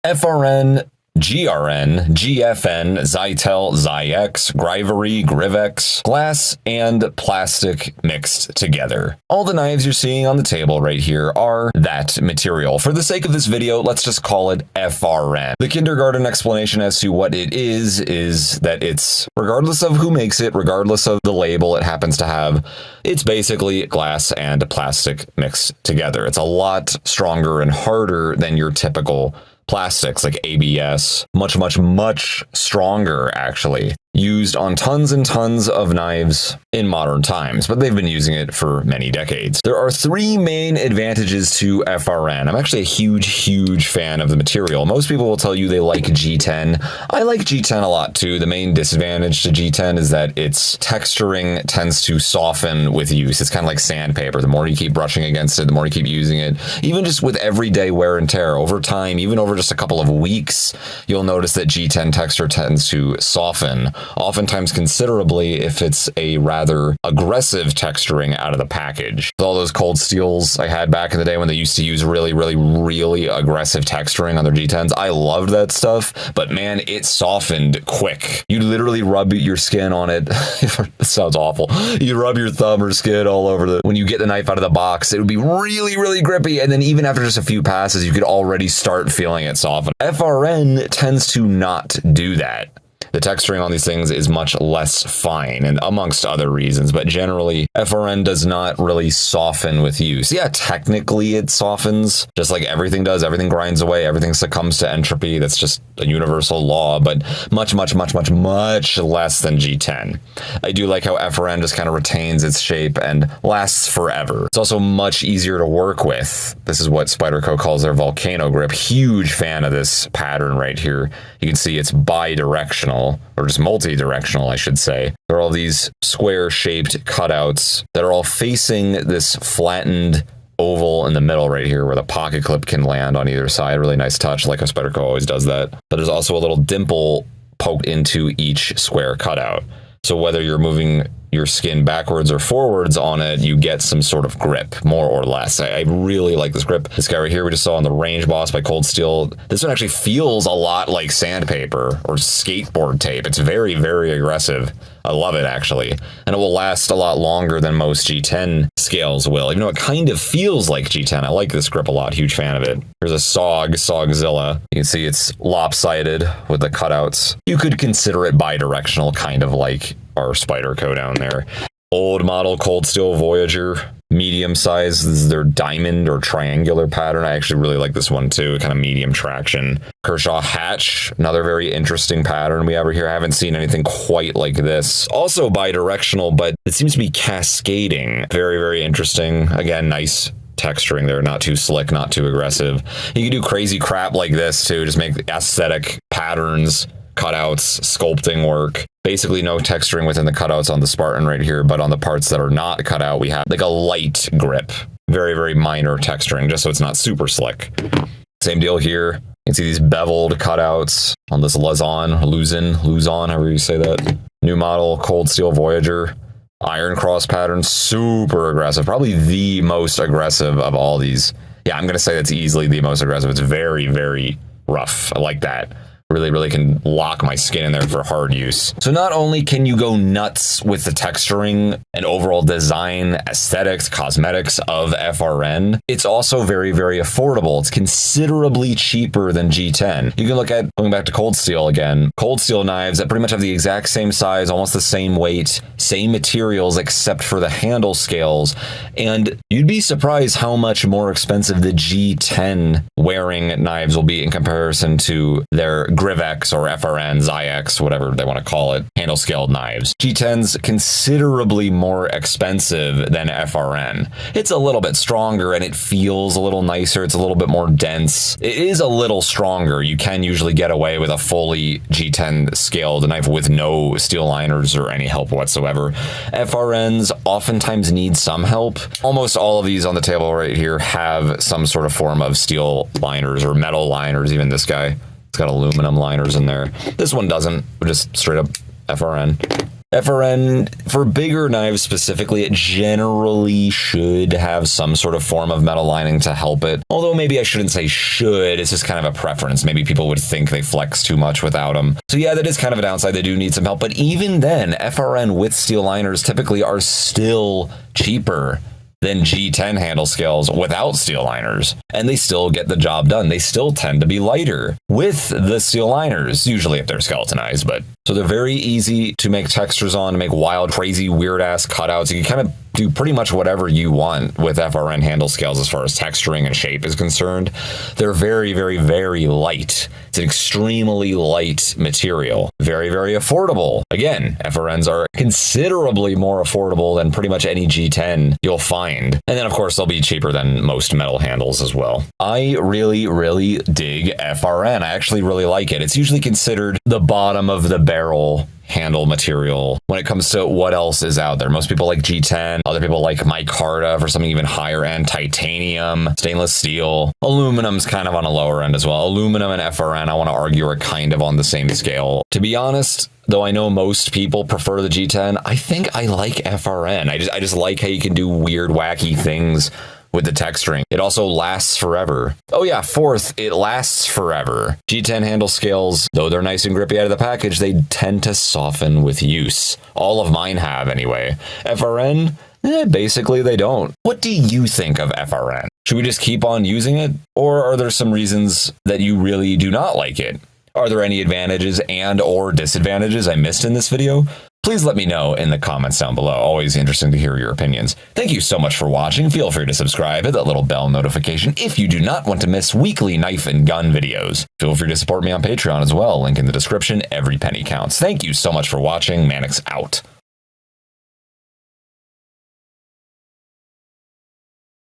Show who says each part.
Speaker 1: FRN, GRN, GFN, Zytel, Zyx, Grivery, Grivex, glass and plastic mixed together. All the knives you're seeing on the table right here are that material. For the sake of this video, let's just call it FRN. The kindergarten explanation as to what it is that it's, regardless of who makes it, regardless of the label it happens to have, it's basically glass and plastic mixed together. It's a lot stronger and harder than your typical plastics like ABS, much stronger actually. Used on tons and tons of knives in modern times, but they've been using it for many decades. There are three main advantages to FRN. I'm actually a huge fan of the material. Most people will tell you they like G10. I like G10 a lot too. The main disadvantage to G10 is that its texturing tends to soften with use. It's kind of like sandpaper. The more you keep brushing against it, the more you keep using it. Even just with everyday wear and tear, over time, even over just a couple of weeks, you'll notice that G10 texture tends to soften, oftentimes considerably if it's a rather aggressive texturing out of the package. All those cold steels I had back in the day when they used to use really aggressive texturing on their G10s, I loved that stuff, but man, it softened quick. You literally rub your skin on it. It sounds awful. You rub your thumb or skin all over the, when you get the knife out of the box, it would be really grippy, and then even after just a few passes, you could already start feeling it soften. FRN tends to not do that. The texturing on these things is much less fine, and amongst other reasons, but generally, FRN does not really soften with use. Yeah, technically it softens, just like everything does. Everything grinds away, everything succumbs to entropy. That's just a universal law, but much less than G10. I do like how FRN just kind of retains its shape and lasts forever. It's also much easier to work with. This is what Spyderco calls their volcano grip. Huge fan of this pattern right here. You can see it's bi-directional, or just multi-directional, I should say. There are all these square-shaped cutouts that are all facing this flattened oval in the middle right here where the pocket clip can land on either side. Really nice touch, like a Spyderco always does that. But there's also a little dimple poked into each square cutout. So whether you're moving your skin backwards or forwards on it, you get some sort of grip, more or less. I really like this grip. This guy right here we just saw on the Range Boss by Cold Steel. This one actually feels a lot like sandpaper or skateboard tape. It's very aggressive. I love it, actually. And it will last a lot longer than most G10 scales will, even though it kind of feels like G10. I like this grip a lot. Huge fan of it. Here's a Sogzilla. You can see it's lopsided with the cutouts. You could consider it bidirectional, kind of like our Spyderco down there. Old model Cold Steel Voyager, medium size. This is their diamond or triangular pattern. I actually really like this one too, kind of medium traction. Kershaw Hatch, another very interesting pattern we have here. I haven't seen anything quite like this. Also bidirectional, but it seems to be cascading. Very interesting. Again, nice texturing there, not too slick, not too aggressive. You can do crazy crap like this too, just make aesthetic patterns, cutouts, sculpting work. Basically no texturing within the cutouts on the Spartan right here, but on the parts that are not cut out, we have like a light grip. Very minor texturing, just so it's not super slick. Same deal here. You can see these beveled cutouts on this Luzon, however you say that. New model Cold Steel Voyager. Iron cross pattern, super aggressive. Probably the most aggressive of all these. Yeah, I'm going to say that's easily the most aggressive. It's very rough. I like that. Really can lock my skin in there for hard use. So not only can you go nuts with the texturing and overall design, aesthetics, cosmetics of FRN, it's also very affordable. It's considerably cheaper than G10. You can look at, going back to Cold Steel again, Cold Steel knives that pretty much have the exact same size, almost the same weight, same materials except for the handle scales, and you'd be surprised how much more expensive the G10 wearing knives will be in comparison to their Grivex or FRN, Zyx, whatever they want to call it, handle scaled knives. G10's considerably more expensive than FRN. It's a little bit stronger and it feels a little nicer. It's a little bit more dense. It is a little stronger. You can usually get away with a fully G10 scaled knife with no steel liners or any help whatsoever. FRNs oftentimes need some help. Almost all of these on the table right here have some sort of form of steel liners or metal liners. Even this guy, it's got aluminum liners in there. This one doesn't, just straight up FRN. FRN, for bigger knives specifically, it generally should have some sort of form of metal lining to help it. Although maybe I shouldn't say should, it's just kind of a preference. Maybe people would think they flex too much without them. So yeah, that is kind of a downside. They do need some help. But even then, FRN with steel liners typically are still cheaper than G10 handle scales without steel liners, and they still get the job done. They still tend to be lighter with the steel liners, usually if they're skeletonized, but so they're very easy to make textures on, to make wild, crazy, weird-ass cutouts. You can kind of do pretty much whatever you want with FRN handle scales as far as texturing and shape is concerned. They're very, very, very light. It's an extremely light material. Very, very affordable. Again, FRNs are considerably more affordable than pretty much any G10 you'll find. And then, of course, they'll be cheaper than most metal handles as well. I really, really dig FRN. I actually really like it. It's usually considered the bottom of the barrel handle material when it comes to what else is out there. Most people like G10, other people like micarta for something even higher end, titanium, stainless steel. Aluminum's kind of on a lower end as well. Aluminum and FRN, I want to argue, are kind of on the same scale. To be honest, though I know most people prefer the G10, I think I like FRN. I just like how you can do weird, wacky things with the texturing. It also lasts forever. Oh yeah, fourth, it lasts forever. G10 handle scales, though they're nice and grippy out of the package, they tend to soften with use. All of mine have anyway. FRN, basically they don't. What do you think of FRN? Should we just keep on using it? Or are there some reasons that you really do not like it? Are there any advantages and or disadvantages I missed in this video? Please let me know in the comments down below. Always interesting to hear your opinions. Thank you so much for watching. Feel free to subscribe, hit that little bell notification if you do not want to miss weekly knife and gun videos. Feel free to support me on Patreon as well. Link in the description. Every penny counts. Thank you so much for watching. Mannix out.